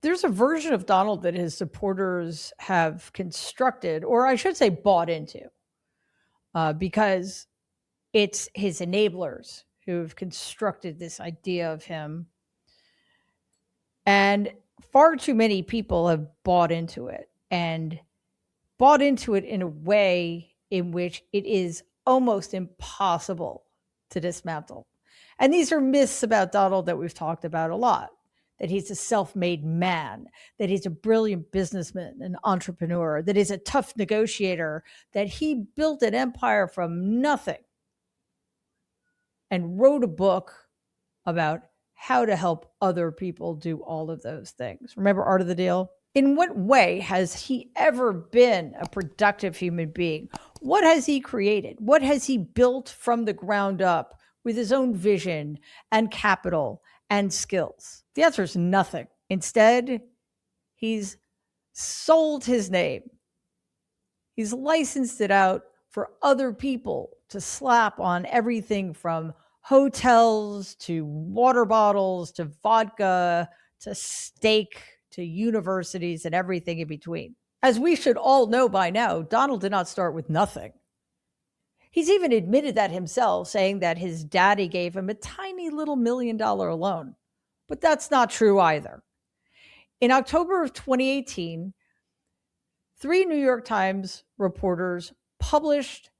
There's a version of Donald that his supporters have constructed, or I should say bought into, because it's his enablers who've constructed this idea of him. And far too many people have bought into it and bought into it in a way in which it is almost impossible to dismantle. And these are myths about Donald that we've talked about a lot, that he's a self made man, that he's a brilliant businessman, an entrepreneur, that he's a tough negotiator, that he built an empire from nothing and wrote a book about how to help other people do all of those things. Remember Art of the Deal? In what way has he ever been a productive human being? What has he created? What has he built from the ground up with his own vision and capital and skills? The answer is nothing. Instead, he's sold his name. He's licensed it out for other people to slap on everything from hotels to water bottles to vodka to steak to universities and everything in between. As we should all know by now, Donald did not start with nothing. He's even admitted that himself, saying that his daddy gave him a tiny little $1 million loan. But that's not true either. In October of 2018, 3 New York Times reporters published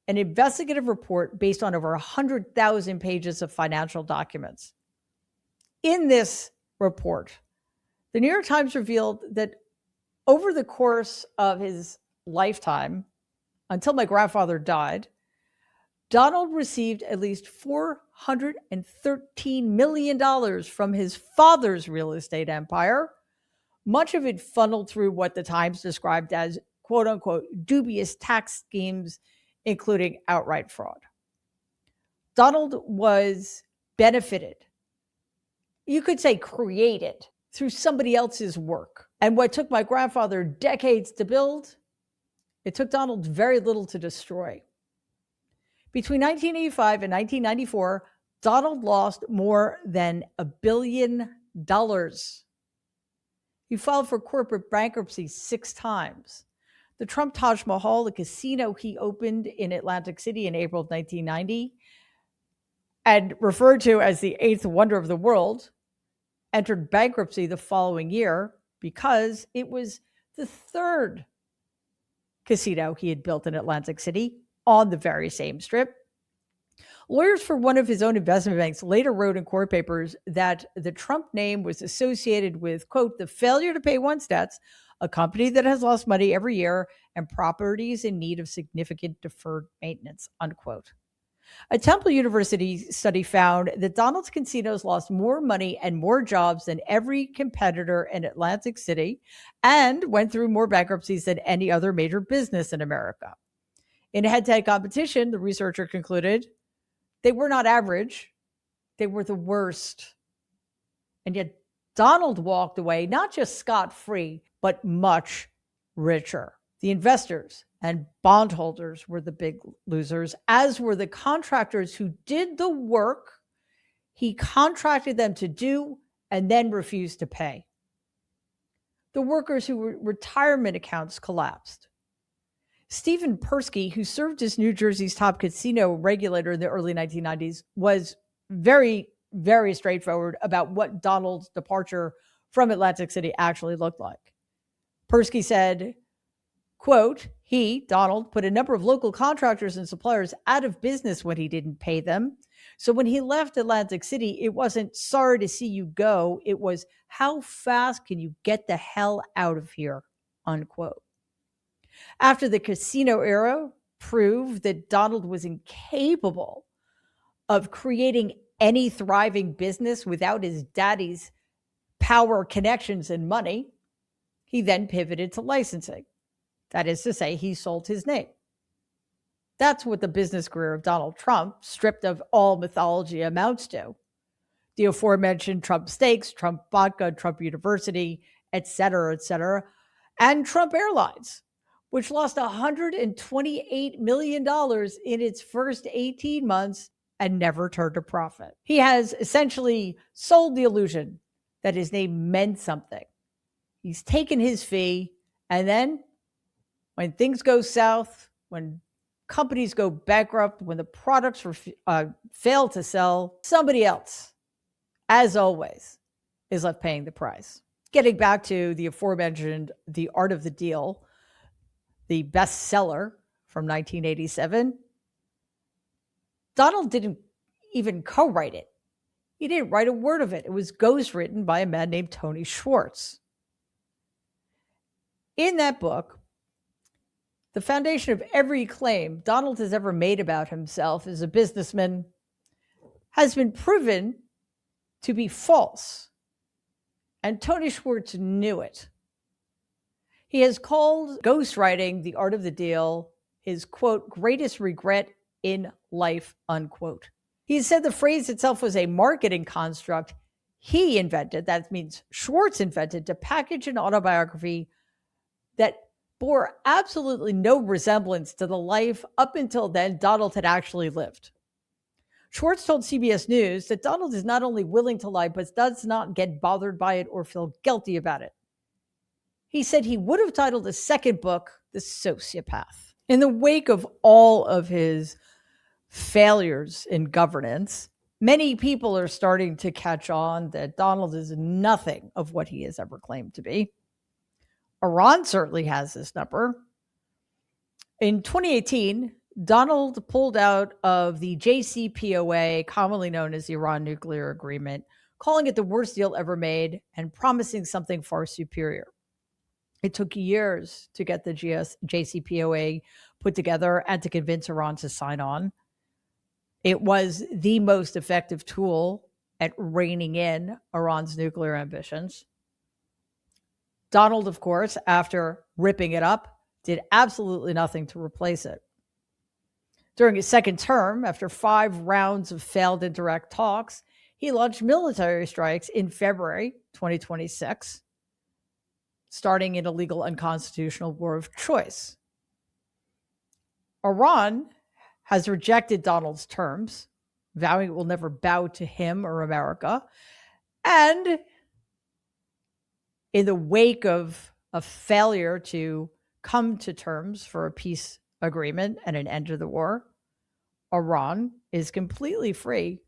an investigative report based on over 100,000 pages of financial documents. In this report, the New York Times revealed that over the course of his lifetime, until my grandfather died, Donald received at least $413 million from his father's real estate empire, much of it funneled through what the Times described as quote unquote dubious tax schemes, including outright fraud. Donald was benefited, you could say created, through somebody else's work. And what took my grandfather decades to build, it took Donald very little to destroy. Between 1985 and 1994, Donald lost more than $1 billion. He filed for corporate bankruptcy 6 times. The Trump Taj Mahal, the casino he opened in Atlantic City in April of 1990, and referred to as the 8th wonder of the world, entered bankruptcy the following year because it was the 3rd casino he had built in Atlantic City on the very same strip. Lawyers for one of his own investment banks later wrote in court papers that the Trump name was associated with, quote, the failure to pay one's debts, a company that has lost money every year, and properties in need of significant deferred maintenance, unquote. A Temple University study found that Donald's casinos lost more money and more jobs than every competitor in Atlantic City and went through more bankruptcies than any other major business in America. In a head-to-head competition, the researcher concluded they were not average, they were the worst. And yet Donald walked away not just scot-free, but much richer. The investors and bondholders were the big losers, as were the contractors who did the work he contracted them to do and then refused to pay. The workers whose retirement accounts collapsed. Stephen Persky, who served as New Jersey's top casino regulator in the early 1990s, was very, very straightforward about what Donald's departure from Atlantic City actually looked like. Persky said, quote, he, Donald, put a number of local contractors and suppliers out of business when he didn't pay them. So when he left Atlantic City, it wasn't sorry to see you go. It was how fast can you get the hell out of here, unquote. After the casino era proved that Donald was incapable of creating any thriving business without his daddy's power, connections, and money, he then pivoted to licensing. That is to say, he sold his name. That's what the business career of Donald Trump, stripped of all mythology, amounts to. The aforementioned Trump Steaks, Trump Vodka, Trump University, et cetera, and Trump Airlines, which lost $128 million in its first 18 months and never turned a profit. He has essentially sold the illusion that his name meant something He's taken his fee. And then when things go south, when companies go bankrupt, when the products fail to sell, somebody else, as always, is left paying the price. Getting back to the aforementioned The Art of the Deal, the bestseller from 1987, Donald didn't even co-write it. He didn't write a word of it. It was ghostwritten by a man named Tony Schwartz. In that book, the foundation of every claim Donald has ever made about himself as a businessman has been proven to be false. And Tony Schwartz knew it. He has called ghostwriting The Art of the Deal his, quote, greatest regret in life, unquote. He said the phrase itself was a marketing construct he invented, that means Schwartz invented, to package an autobiography that bore absolutely no resemblance to the life up until then Donald had actually lived. Schwartz told CBS News that Donald is not only willing to lie, but does not get bothered by it or feel guilty about it. He said he would have titled a second book, The Sociopath. In the wake of all of his failures in governance, many people are starting to catch on that Donald is nothing of what he has ever claimed to be. Iran certainly has this number. In 2018, Donald pulled out of the JCPOA, commonly known as the Iran nuclear agreement, calling it the worst deal ever made and promising something far superior. It took years to get the JCPOA put together and to convince Iran to sign on. It was the most effective tool at reining in Iran's nuclear ambitions. Donald, of course, after ripping it up, did absolutely nothing to replace it. During his second term, after 5 rounds of failed indirect talks, he launched military strikes in February 2026, starting an illegal, unconstitutional war of choice. Iran has rejected Donald's terms, vowing it will never bow to him or America. And in the wake of a failure to come to terms for a peace agreement and an end to the war, Iran is completely free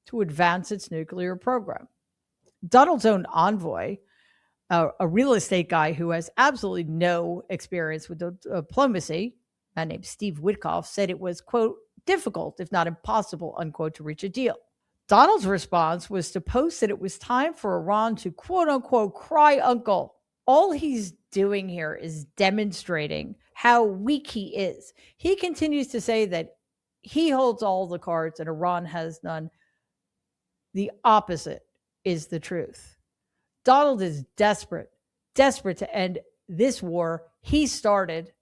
to advance its nuclear program. Donald's own envoy, a real estate guy who has absolutely no experience with diplomacy, a man named Steve Witkoff, said it was, quote, difficult, if not impossible, unquote, to reach a deal. Donald's response was to post that it was time for Iran to, quote unquote, cry uncle. All he's doing here is demonstrating how weak he is. He continues to say that he holds all the cards and Iran has none. The opposite is the truth. Donald is desperate to end this war he started,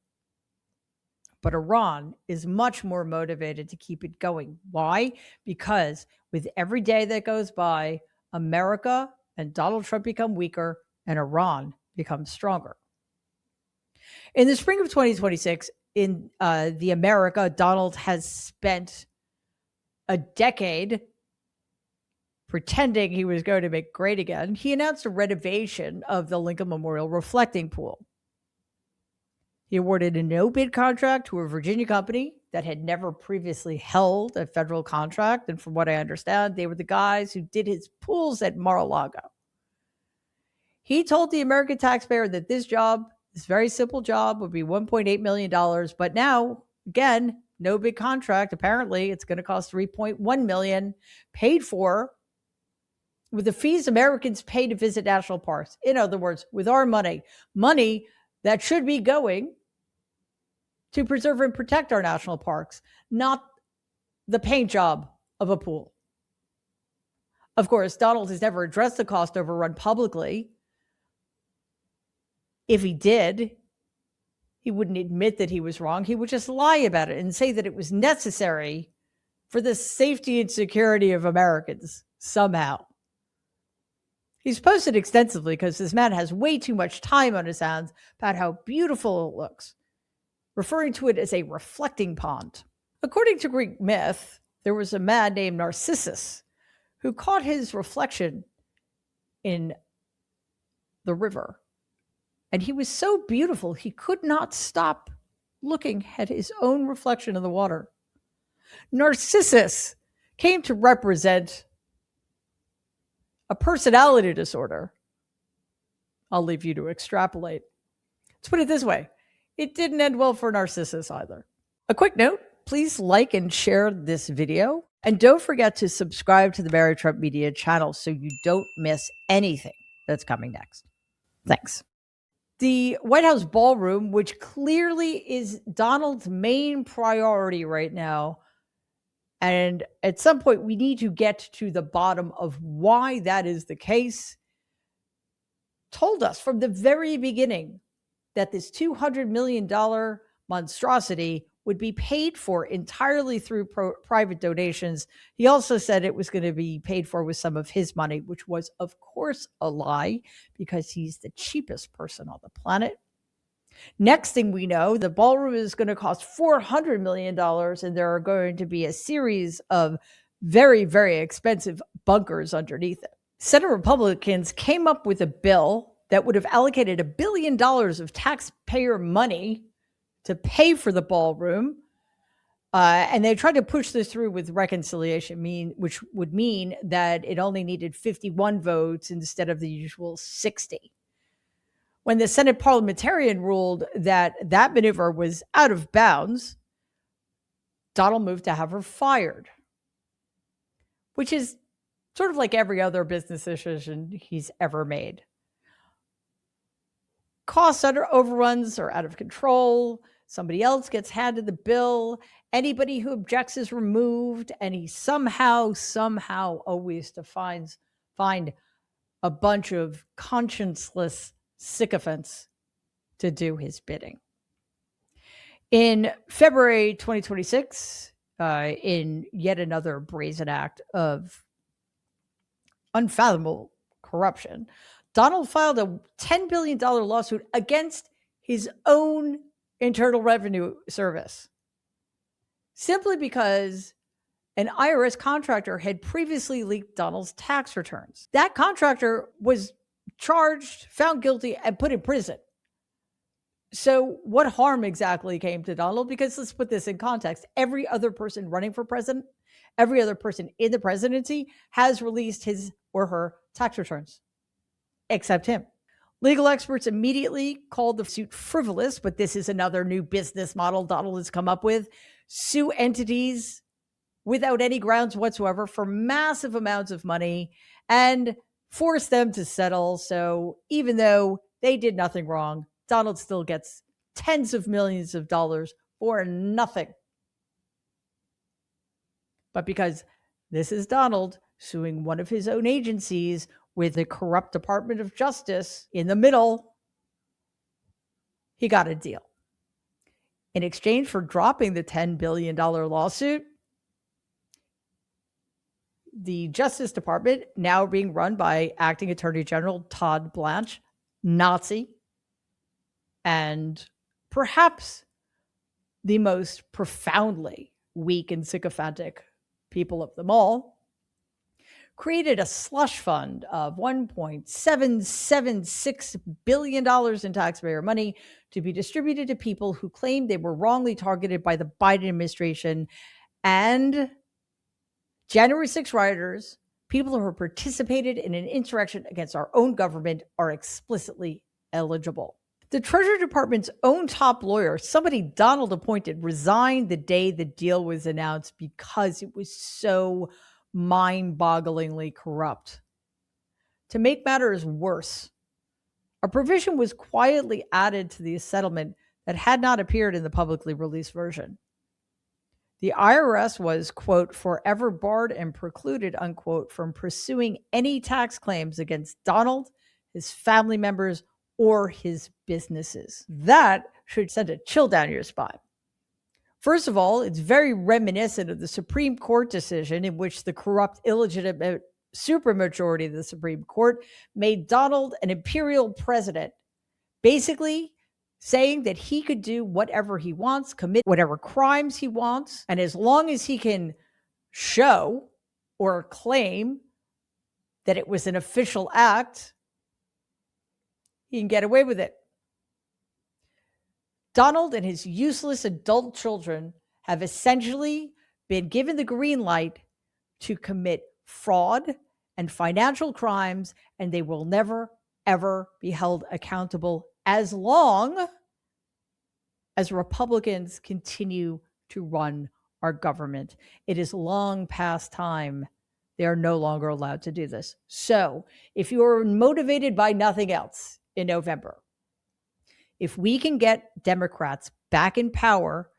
but Iran is much more motivated to keep it going. Why? Because with every day that goes by, America and Donald Trump become weaker and Iran becomes stronger. In the spring of 2026, in the America, Donald has spent a decade pretending he was going to make great again. He announced a renovation of the Lincoln Memorial reflecting pool. He awarded a no-bid contract to a Virginia company that had never previously held a federal contract. And from what I understand, they were the guys who did his pools at Mar-a-Lago. He told the American taxpayer that this job, this very simple job, would be $1.8 million. But now, again, no big contract. Apparently, it's going to cost $3.1 million, paid for with the fees Americans pay to visit national parks. In other words, with our money that should be going to preserve and protect our national parks, not the paint job of a pool. Of course, Donald has never addressed the cost overrun publicly. If he did, he wouldn't admit that he was wrong. He would just lie about it and say that it was necessary for the safety and security of Americans somehow. He's posted extensively because this man has way too much time on his hands about how beautiful it looks, referring to it as a reflecting pond. According to Greek myth, there was a man named Narcissus who caught his reflection in the river And he was so beautiful, he could not stop looking at his own reflection in the water. Narcissus came to represent a personality disorder. I'll leave you to extrapolate. Let's put it this way. It didn't end well for Narcissus either. A quick note, please like and share this video. And don't forget to subscribe to the Mary Trump Media channel so you don't miss anything that's coming next. Thanks. The White House ballroom, which clearly is Donald's main priority right now, and at some point we need to get to the bottom of why that is the case, told us from the very beginning that this $200 million monstrosity would be paid for entirely through private donations. He also said it was going to be paid for with some of his money, which was, of course, a lie because he's the cheapest person on the planet. Next thing we know, the ballroom is going to cost $400 million, and there are going to be a series of very, very expensive bunkers underneath it. Senate Republicans came up with a bill that would have allocated $1 billion of taxpayer money to pay for the ballroom. And they tried to push this through with reconciliation, which would mean that it only needed 51 votes instead of the usual 60. When the Senate parliamentarian ruled that that maneuver was out of bounds, Donald moved to have her fired, which is sort of like every other business decision he's ever made. Cost overruns are out of control. Somebody else gets handed the bill. Anybody who objects is removed, and he somehow always find a bunch of conscienceless sycophants to do his bidding. In February 2026, in yet another brazen act of unfathomable corruption, Donald filed a $10 billion lawsuit against his own Internal Revenue Service, simply because an IRS contractor had previously leaked Donald's tax returns. That contractor was charged, found guilty, and put in prison. So what harm exactly came to Donald? Because let's put this in context. Every other person running for president, every other person in the presidency has released his or her tax returns, except him. Legal experts immediately called the suit frivolous, but this is another new business model Donald has come up with. Sue entities without any grounds whatsoever for massive amounts of money and force them to settle. So even though they did nothing wrong, Donald still gets tens of millions of dollars for nothing. But because this is Donald suing one of his own agencies with the corrupt Department of Justice in the middle, he got a deal. In exchange for dropping the $10 billion lawsuit, the Justice Department, now being run by Acting Attorney General Todd Blanche, Nazi, and perhaps the most profoundly weak and sycophantic people of them all, created a slush fund of $1.776 billion in taxpayer money to be distributed to people who claimed they were wrongly targeted by the Biden administration and January 6 rioters. People who participated in an insurrection against our own government are explicitly eligible. The Treasury Department's own top lawyer, somebody Donald appointed, resigned the day the deal was announced because it was so mind-bogglingly corrupt. To make matters worse, a provision was quietly added to the settlement that had not appeared in the publicly released version. The IRS was, quote, forever barred and precluded, unquote, from pursuing any tax claims against Donald, his family members, or his businesses. That should send a chill down your spine. First of all, it's very reminiscent of the Supreme Court decision in which the corrupt, illegitimate supermajority of the Supreme Court made Donald an imperial president, basically saying that he could do whatever he wants, commit whatever crimes he wants, and as long as he can show or claim that it was an official act, he can get away with it. Donald and his useless adult children have essentially been given the green light to commit fraud and financial crimes, and they will never, ever be held accountable as long as Republicans continue to run our government. It is long past time. They are no longer allowed to do this. So if you are motivated by nothing else in November, if we can get Democrats back in power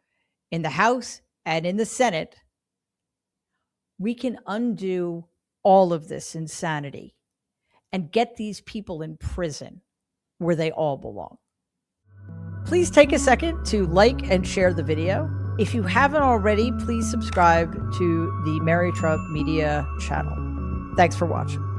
in the House and in the Senate, we can undo all of this insanity and get these people in prison where they all belong. Please take a second to like and share the video. If you haven't already, please subscribe to the Mary Trump Media channel. Thanks for watching.